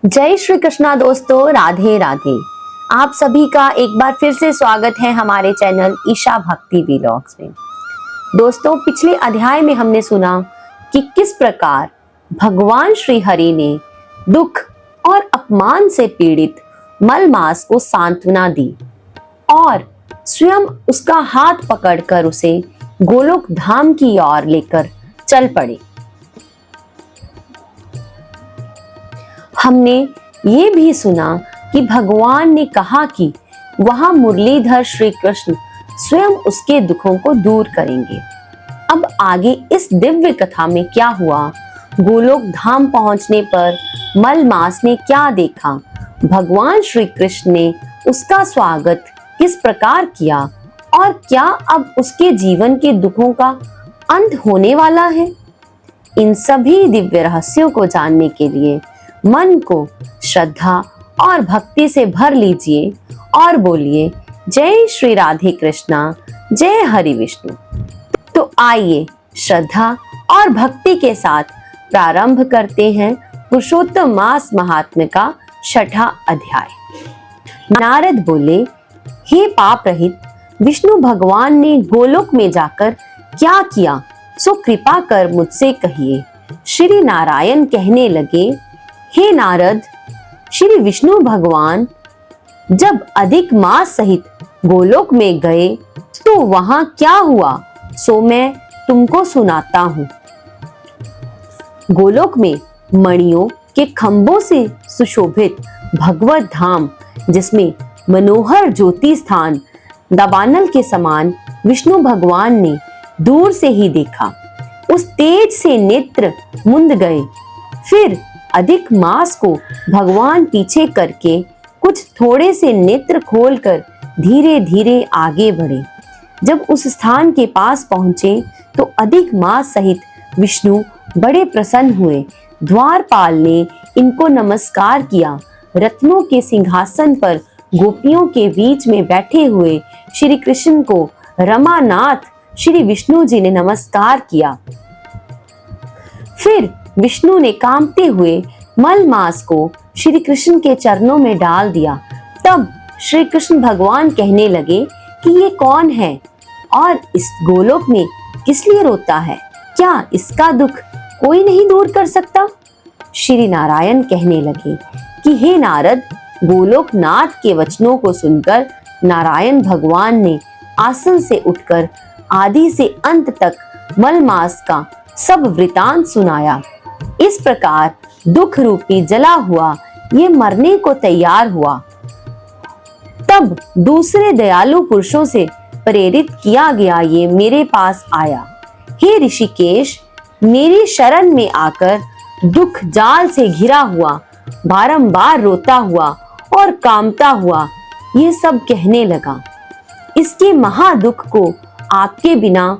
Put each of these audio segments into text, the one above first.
जय श्री कृष्णा दोस्तों, राधे राधे। आप सभी का एक बार फिर से स्वागत है हमारे चैनल ईशा भक्ति व्लॉग्स में। दोस्तों, पिछले अध्याय में हमने सुना कि किस प्रकार भगवान श्री हरि ने दुख और अपमान से पीड़ित मलमास को सांत्वना दी और स्वयं उसका हाथ पकड़कर उसे गोलोक धाम की ओर लेकर चल पड़े। हमने ये भी सुना कि भगवान ने कहा कि वहां मुरलीधर श्री कृष्ण स्वयं उसके दुखों को दूर करेंगे। अब आगे इस दिव्य कथा में क्या हुआ, गोलोक धाम पहुंचने पर मलमास ने क्या देखा, भगवान श्री कृष्ण ने उसका स्वागत किस प्रकार किया और क्या अब उसके जीवन के दुखों का अंत होने वाला है, इन सभी दिव्य रहस्यों को जानने के लिए मन को श्रद्धा और भक्ति से भर लीजिए और बोलिए जय श्री राधे कृष्णा, जय हरि विष्णु। तो आइए श्रद्धा और भक्ति के साथ प्रारंभ करते हैं पुरुषोत्तम मास महात्म्य का 6ठा अध्याय। नारद बोले, हे पाप रहित, विष्णु भगवान ने गोलोक में जाकर क्या किया, सो कृपा कर मुझसे कहिए। श्री नारायण कहने लगे, हे नारद, श्री विष्णु भगवान जब अधिक मास सहित गोलोक में गए तो वहां क्या हुआ सो मैं तुमको सुनाता हूं। गोलोक में मणियों के खंभों से सुशोभित भगवत धाम, जिसमें मनोहर ज्योति स्थान दावानल के समान विष्णु भगवान ने दूर से ही देखा। उस तेज से नेत्र मुंद गए। फिर अधिक मास को भगवान पीछे करके कुछ थोड़े से नेत्र खोलकर धीरे धीरे आगे बढ़े। जब उस स्थान के पास पहुंचे तो अधिक मास सहित विष्णु बड़े प्रसन्न हुए। द्वारपाल ने इनको नमस्कार किया। रत्नों के सिंहासन पर गोपियों के बीच में बैठे हुए श्री कृष्ण को रमानाथ श्री विष्णु जी ने नमस्कार किया। फिर विष्णु ने कांपते हुए मलमास को श्री कृष्ण के चरणों में डाल दिया। तब श्री कृष्ण भगवान कहने लगे कि ये कौन है और इस गोलोक में किस लिए रोता है, क्या इसका दुख कोई नहीं दूर कर सकता। श्री नारायण कहने लगे कि हे नारद, गोलोक नाथ के वचनों को सुनकर नारायण भगवान ने आसन से उठकर आदि से अंत तक मलमास का सब वृतांत सुनाया। इस प्रकार दुख रूपी जला हुआ ये मरने को तैयार हुआ। तब दूसरे दयालु पुरुषों से प्रेरित किया गया ये मेरे पास आया। हे ऋषिकेश, मेरी शरण में आकर दुख जाल से घिरा हुआ, बारंबार रोता हुआ और कांपता हुआ ये सब कहने लगा, इसके महादुख को आपके बिना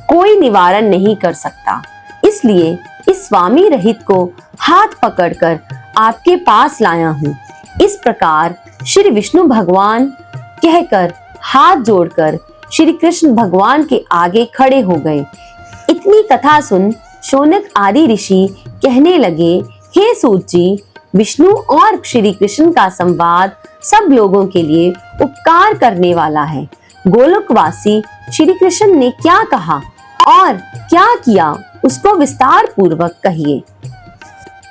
कोई निवारण नहीं कर सकता। इसलिए इस स्वामी रहित को हाथ पकड़कर आपके पास लाया हूँ। इस प्रकार श्री विष्णु भगवान कहकर हाथ जोड़कर श्री कृष्ण भगवान के आगे खड़े हो गए। इतनी कथा सुन शौनक आदि ऋषि कहने लगे, हे सूत जी, विष्णु और श्री कृष्ण का संवाद सब लोगों के लिए उपकार करने वाला है। गोलोकवासी श्री कृष्ण ने क्या कहा और क्या किया उसको विस्तार पूर्वक कहिए।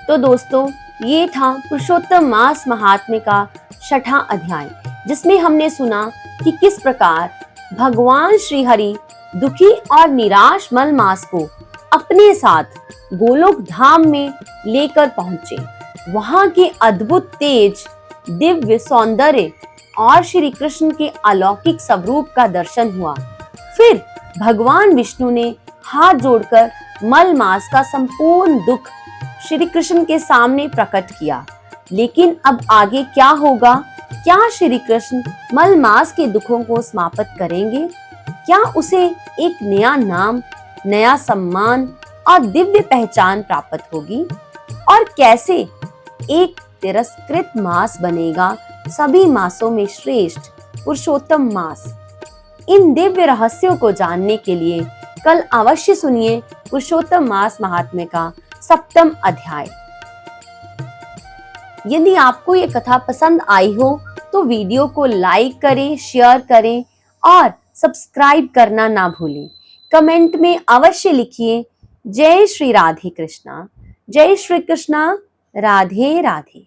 तो दोस्तों, ये था पुरुषोत्तम मास महात्म्य का 6ठा अध्याय, जिसमें हमने सुना कि किस प्रकार भगवान श्री हरि दुखी और निराश मलमास को अपने साथ गोलोक धाम में लेकर पहुंचे। वहां के अद्भुत तेज, दिव्य सौंदर्य और श्री कृष्ण के अलौकिक स्वरूप का दर्शन हुआ। फिर भगवान विष्णु ने हाथ जोड़कर मलमास का संपूर्ण दुख श्री कृष्ण के सामने प्रकट किया। लेकिन अब आगे क्या होगा? क्या श्री कृष्ण मलमास के दुखों को समाप्त करेंगे? क्या उसे एक नया नाम, नया सम्मान और दिव्य पहचान प्राप्त होगी? और कैसे एक तिरस्कृत मास बनेगा सभी मासों में श्रेष्ठ पुरुषोत्तम मास? इन दिव्य रहस्यों को जानने के लिए कल अवश्य सुनिए पुरुषोत्तम मास महात्म्य का 7वां अध्याय। यदि आपको ये कथा पसंद आई हो तो वीडियो को लाइक करें, शेयर करें और सब्सक्राइब करना ना भूलें। कमेंट में अवश्य लिखिए जय श्री राधे कृष्णा, जय श्री कृष्णा, राधे राधे।